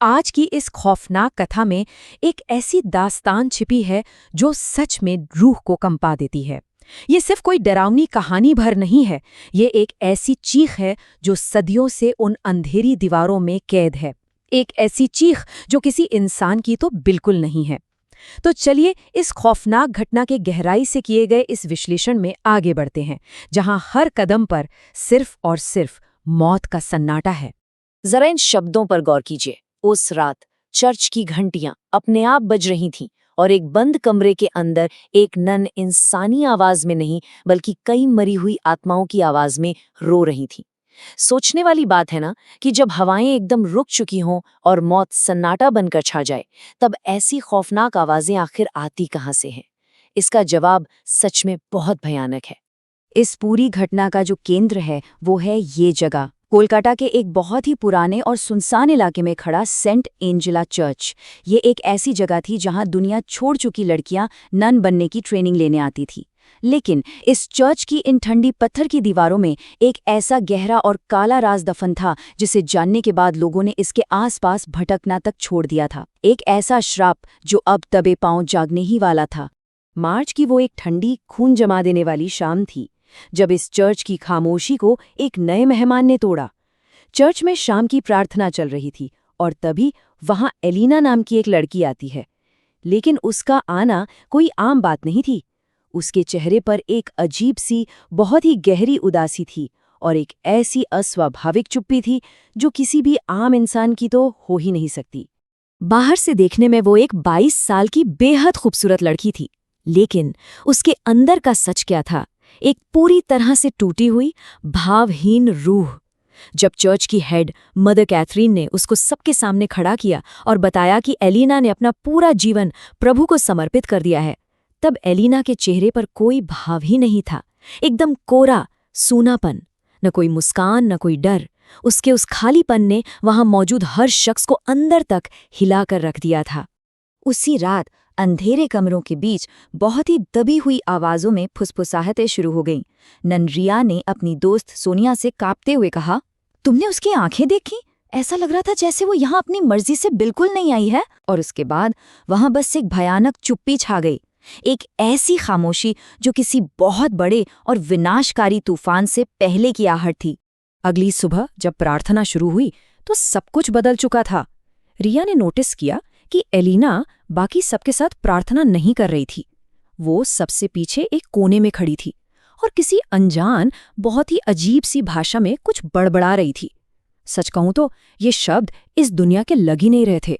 आज की इस खौफनाक कथा में एक ऐसी दास्तान छिपी है जो सच में रूह को कंपा देती है। ये सिर्फ कोई डरावनी कहानी भर नहीं है, ये एक ऐसी चीख है जो सदियों से उन अंधेरी दीवारों में कैद है। एक ऐसी चीख जो किसी इंसान की तो बिल्कुल नहीं है। तो चलिए इस खौफनाक घटना के गहराई से किए गए इस विश्लेषण में आगे बढ़ते हैं, जहां हर कदम पर सिर्फ और सिर्फ मौत का सन्नाटा है। जरा इन शब्दों पर गौर कीजिए। उस रात चर्च की घंटियां अपने आप बज रही थीं और एक बंद कमरे के अंदर एक नन इंसानी आवाज में नहीं बल्कि कई मरी हुई आत्माओं की आवाज में रो रही थी। सोचने वाली बात है ना कि जब हवाएं एकदम रुक चुकी हों और मौत सन्नाटा बनकर छा जाए, तब ऐसी खौफनाक आवाजें आखिर आती कहां से हैं? इसका जवाब सच में बहुत भयानक है। इस पूरी घटना का जो केंद्र है वो है ये जगह, कोलकाता के एक बहुत ही पुराने और सुनसान इलाके में खड़ा सेंट एंजेला चर्च। ये एक ऐसी जगह थी जहां दुनिया छोड़ चुकी लड़कियां नन बनने की ट्रेनिंग लेने आती थी। लेकिन इस चर्च की इन ठंडी पत्थर की दीवारों में एक ऐसा गहरा और काला राज दफन था जिसे जानने के बाद लोगों ने इसके आसपास भटकना तक छोड़ दिया था। एक ऐसा श्राप जो अब दबे पांव जागने ही वाला था। मार्च की वो एक ठंडी खून जमा देने वाली शाम थी जब इस चर्च की खामोशी को एक नए मेहमान ने तोड़ा। चर्च में शाम की प्रार्थना चल रही थी और तभी वहां एलिना नाम की एक लड़की आती है। लेकिन उसका आना कोई आम बात नहीं थी। उसके चेहरे पर एक अजीब सी, बहुत ही गहरी उदासी थी और एक ऐसी अस्वाभाविक चुप्पी थी जो किसी भी आम इंसान की तो हो ही नहीं सकती। बाहर से देखने में वो एक 22 साल की बेहद खूबसूरत लड़की थी, लेकिन उसके अंदर का सच क्या था? एक पूरी तरह से टूटी हुई, भावहीन रूह। जब चर्च की हेड मदर कैथरीन ने उसको सबके सामने खड़ा किया और बताया कि एलिना ने अपना पूरा जीवन प्रभु को समर्पित कर दिया है, तब एलिना के चेहरे पर कोई भाव ही नहीं था। एकदम कोरा, सूनापन, न कोई मुस्कान, न कोई डर। उसके उस खालीपन ने वहां मौजूद हर शख्स को अंदर तक हिलाकर रख दिया था। उसी रात अंधेरे कमरों के बीच बहुत ही दबी हुई आवाजों में फुसफुसाहटें शुरू हो गईं। ननरिया ने अपनी दोस्त सोनिया से कांपते हुए कहा, तुमने उसकी आंखें देखी? ऐसा लग रहा था जैसे वो यहाँ अपनी मर्जी से बिल्कुल नहीं आई है। और उसके बाद वहां बस एक भयानक चुप्पी छा गई, एक ऐसी खामोशी जो किसी बहुत बड़े और विनाशकारी तूफान से पहले की आहट थी। अगली सुबह जब प्रार्थना शुरू हुई तो सब कुछ बदल चुका था। रिया ने नोटिस किया कि एलिना बाकी सबके साथ प्रार्थना नहीं कर रही थी। वो सबसे पीछे एक कोने में खड़ी थी और किसी अनजान, बहुत ही अजीब सी भाषा में कुछ बड़बड़ा रही थी। सच कहूं तो ये शब्द इस दुनिया के लग ही नहीं रहे थे।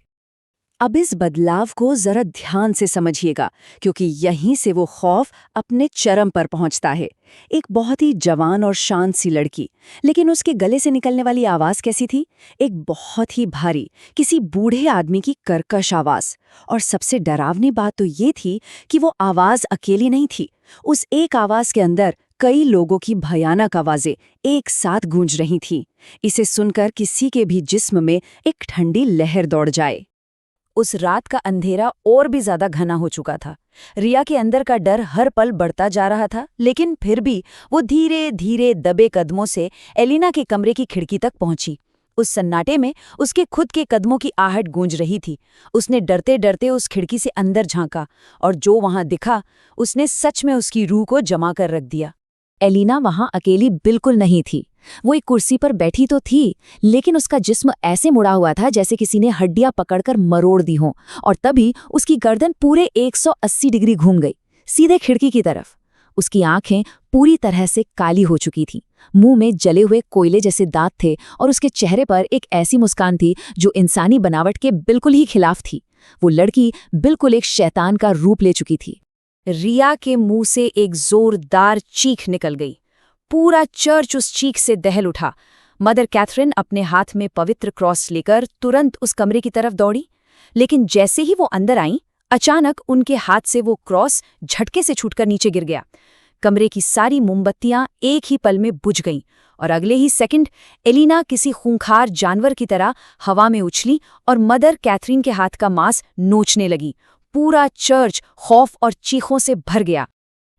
अब इस बदलाव को जरा ध्यान से समझिएगा, क्योंकि यहीं से वो खौफ अपने चरम पर पहुंचता है। एक बहुत ही जवान और शांत सी लड़की, लेकिन उसके गले से निकलने वाली आवाज कैसी थी? एक बहुत ही भारी, किसी बूढ़े आदमी की कर्कश आवाज। और सबसे डरावनी बात तो ये थी कि वो आवाज अकेली नहीं थी। उस एक आवाज के अंदर कई लोगों की भयानक आवाजें एक साथ गूंज रही थीं। इसे सुनकर किसी के भी जिस्म में एक ठंडी लहर दौड़ जाए। उस रात का अंधेरा और भी ज्यादा घना हो चुका था। रिया के अंदर का डर हर पल बढ़ता जा रहा था, लेकिन फिर भी वो धीरे धीरे दबे कदमों से एलिना के कमरे की खिड़की तक पहुंची। उस सन्नाटे में उसके खुद के कदमों की आहट गूंज रही थी। उसने डरते डरते उस खिड़की से अंदर झांका और जो वहां दिखा उसने सच में उसकी रूह को जमा कर रख दिया। एलिना वहां अकेली बिल्कुल नहीं थी। वो एक कुर्सी पर बैठी तो थी, लेकिन उसका जिस्म ऐसे मुड़ा हुआ था जैसे किसी ने हड्डियां पकड़कर मरोड़ दी हों। और तभी उसकी गर्दन पूरे 180 डिग्री घूम गई, सीधे खिड़की की तरफ। उसकी आंखें पूरी तरह से काली हो चुकी थीं, मुंह में जले हुए कोयले जैसे दांत थे और उसके चेहरे पर एक ऐसी मुस्कान थी जो इंसानी बनावट के बिल्कुल ही खिलाफ थी। वो लड़की बिल्कुल एक शैतान का रूप ले चुकी थी। रिया के मुंह से एक जोरदार चीख निकल गई। पूरा चर्च उस चीख से दहल उठा। मदर कैथरीन अपने हाथ में पवित्र क्रॉस लेकर तुरंत उस कमरे की तरफ दौड़ी, लेकिन जैसे ही वो अंदर आईं, अचानक उनके हाथ से वो क्रॉस झटके से छूटकर नीचे गिर गया। कमरे की सारी मोमबत्तियां एक ही पल में बुझ गईं और अगले ही सेकंड एलिना किसी खूंखार जानवर की तरह हवा में उछली और मदर कैथरीन के हाथ का मांस नोचने लगी। पूरा चर्च खौफ और चीखों से भर गया।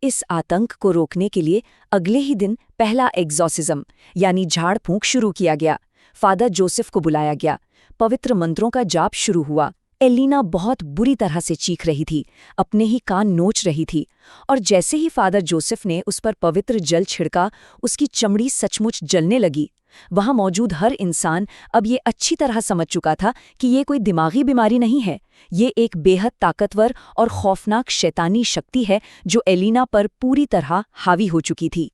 इस आतंक को रोकने के लिए अगले ही दिन पहला एग्जॉर्सिज्म यानी झाड़ फूंक शुरू किया गया। फादर जोसेफ को बुलाया गया। पवित्र मंत्रों का जाप शुरू हुआ। एलिना बहुत बुरी तरह से चीख रही थी, अपने ही कान नोच रही थी, और जैसे ही फादर जोसेफ ने उस पर पवित्र जल छिड़का, उसकी चमड़ी सचमुच जलने लगी। वहां मौजूद हर इंसान अब ये अच्छी तरह समझ चुका था कि ये कोई दिमागी बीमारी नहीं है, ये एक बेहद ताकतवर और खौफनाक शैतानी शक्ति है जो एलिना पर पूरी तरह हावी हो चुकी थी।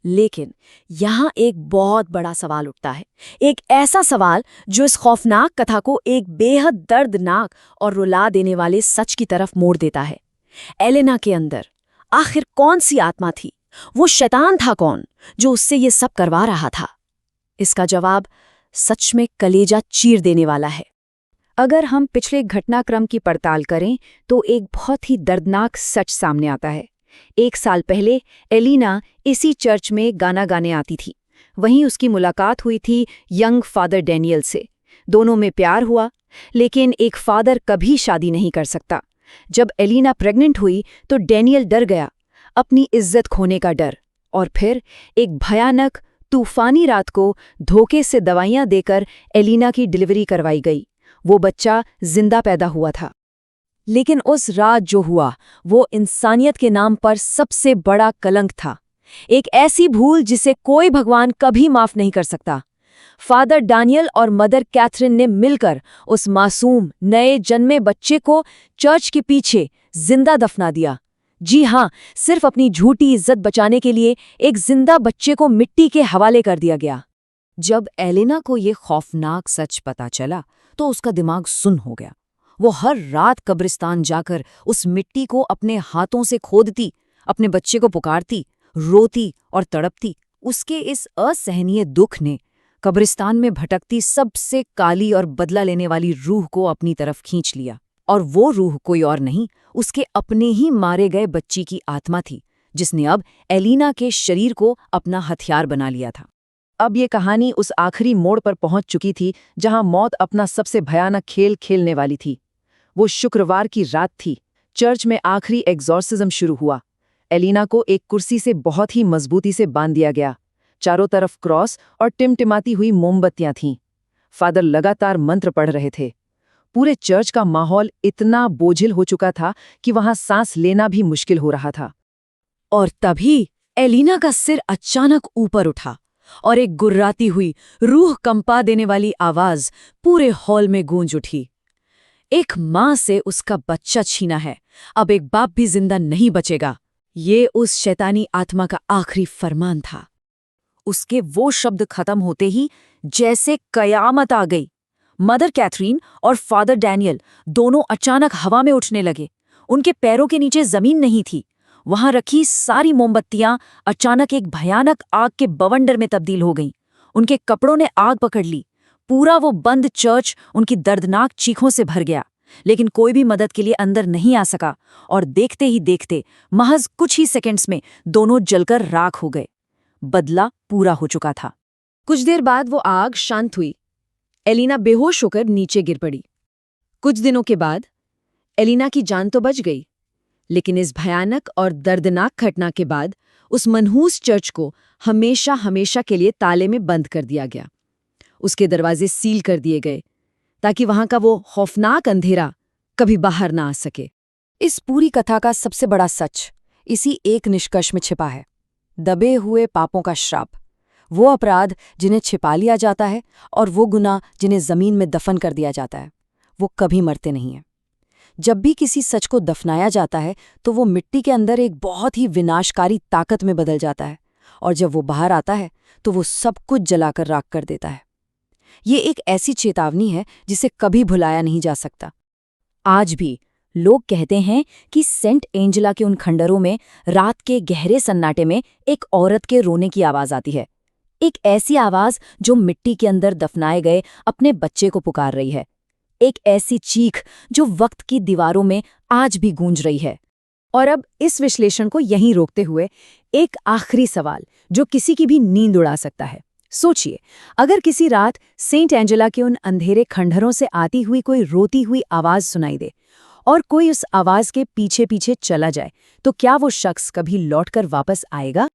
लेकिन यहाँ एक बहुत बड़ा सवाल उठता है, एक ऐसा सवाल जो इस खौफनाक कथा को एक बेहद दर्दनाक और रुला देने वाले सच की तरफ मोड़ देता है। एलेना के अंदर आखिर कौन सी आत्मा थी? वो शैतान था कौन जो उससे ये सब करवा रहा था? इसका जवाब सच में कलेजा चीर देने वाला है। अगर हम पिछले घटनाक्रम की पड़ताल करें तो एक बहुत ही दर्दनाक सच सामने आता है। 1 साल पहले एलिना इसी चर्च में गाना गाने आती थी। वहीं उसकी मुलाकात हुई थी यंग फादर डैनियल से। दोनों में प्यार हुआ, लेकिन एक फादर कभी शादी नहीं कर सकता। जब एलिना प्रेग्नेंट हुई तो डैनियल डर गया, अपनी इज्जत खोने का डर। और फिर एक भयानक तूफानी रात को धोखे से दवाइयां देकर एलिना की डिलीवरी करवाई गई। वो बच्चा जिंदा पैदा हुआ था। लेकिन उस रात जो हुआ वो इंसानियत के नाम पर सबसे बड़ा कलंक था। एक ऐसी भूल जिसे कोई भगवान कभी माफ नहीं कर सकता। फादर डैनियल और मदर कैथरीन ने मिलकर उस मासूम नए जन्मे बच्चे को चर्च के पीछे जिंदा दफना दिया। जी हाँ, सिर्फ अपनी झूठी इज्जत बचाने के लिए एक जिंदा बच्चे को मिट्टी के हवाले कर दिया गया। जब एलेना को ये खौफनाक सच पता चला तो उसका दिमाग सुन्न हो गया। वो हर रात कब्रिस्तान जाकर उस मिट्टी को अपने हाथों से खोदती, अपने बच्चे को पुकारती, रोती और तड़पती। उसके इस असहनीय दुख ने कब्रिस्तान में भटकती सबसे काली और बदला लेने वाली रूह को अपनी तरफ खींच लिया। और वो रूह कोई और नहीं, उसके अपने ही मारे गए बच्ची की आत्मा थी, जिसने अब एलिना के शरीर को अपना हथियार बना लिया था। अब ये कहानी उस आखिरी मोड़ पर पहुंच चुकी थी जहां मौत अपना सबसे भयानक खेल खेलने वाली थी। वो शुक्रवार की रात थी। चर्च में आखिरी एग्जॉर्सिज्म शुरू हुआ। एलिना को एक कुर्सी से बहुत ही मजबूती से बांध दिया गया। चारों तरफ क्रॉस और टिमटिमाती हुई मोमबत्तियां थीं। फादर लगातार मंत्र पढ़ रहे थे। पूरे चर्च का माहौल इतना बोझिल हो चुका था कि वहां सांस लेना भी मुश्किल हो रहा था। और तभी एलिना का सिर अचानक ऊपर उठा और एक गुर्राती हुई, रूह कंपा देने वाली आवाज पूरे हॉल में गूंज उठी। एक मां से उसका बच्चा छीना है, अब एक बाप भी जिंदा नहीं बचेगा। ये उस शैतानी आत्मा का आखिरी फरमान था। उसके वो शब्द खत्म होते ही जैसे कयामत आ गई। मदर कैथरीन और फादर डैनियल दोनों अचानक हवा में उठने लगे। उनके पैरों के नीचे जमीन नहीं थी। वहां रखी सारी मोमबत्तियां अचानक एक भयानक आग के बवंडर में तब्दील हो गईं। उनके कपड़ों ने आग पकड़ ली। पूरा वो बंद चर्च उनकी दर्दनाक चीखों से भर गया, लेकिन कोई भी मदद के लिए अंदर नहीं आ सका। और देखते ही देखते महज कुछ ही सेकंड्स में दोनों जलकर राख हो गए। बदला पूरा हो चुका था। कुछ देर बाद वो आग शांत हुई। एलिना बेहोश होकर नीचे गिर पड़ी। कुछ दिनों के बाद एलिना की जान तो बच गई, लेकिन इस भयानक और दर्दनाक घटना के बाद उस मनहूस चर्च को हमेशा हमेशा के लिए ताले में बंद कर दिया गया। उसके दरवाजे सील कर दिए गए ताकि वहां का वो खौफनाक अंधेरा कभी बाहर ना आ सके। इस पूरी कथा का सबसे बड़ा सच इसी एक निष्कर्ष में छिपा है: दबे हुए पापों का श्राप, वो अपराध जिन्हें छिपा लिया जाता है और वो गुनाह जिन्हें जमीन में दफन कर दिया जाता है, वो कभी मरते नहीं हैं। जब भी किसी सच को दफनाया जाता है तो वो मिट्टी के अंदर एक बहुत ही विनाशकारी ताकत में बदल जाता है, और जब वो बाहर आता है तो वो सब कुछ जलाकर राख कर देता है। ये एक ऐसी चेतावनी है जिसे कभी भुलाया नहीं जा सकता। आज भी लोग कहते हैं कि सेंट एंजेला के उन खंडरों में रात के गहरे सन्नाटे में एक औरत के रोने की आवाज आती है। एक ऐसी आवाज जो मिट्टी के अंदर दफनाए गए अपने बच्चे को पुकार रही है। एक ऐसी चीख जो वक्त की दीवारों में आज भी गूंज रही है। और अब इस विश्लेषण को यहीं रोकते हुए एक आखिरी सवाल जो किसी की भी नींद उड़ा सकता है। सोचिए, अगर किसी रात सेंट एंजेला के उन अंधेरे खंडहरों से आती हुई कोई रोती हुई आवाज सुनाई दे और कोई उस आवाज के पीछे पीछे चला जाए, तो क्या वो शख्स कभी लौटकर वापस आएगा?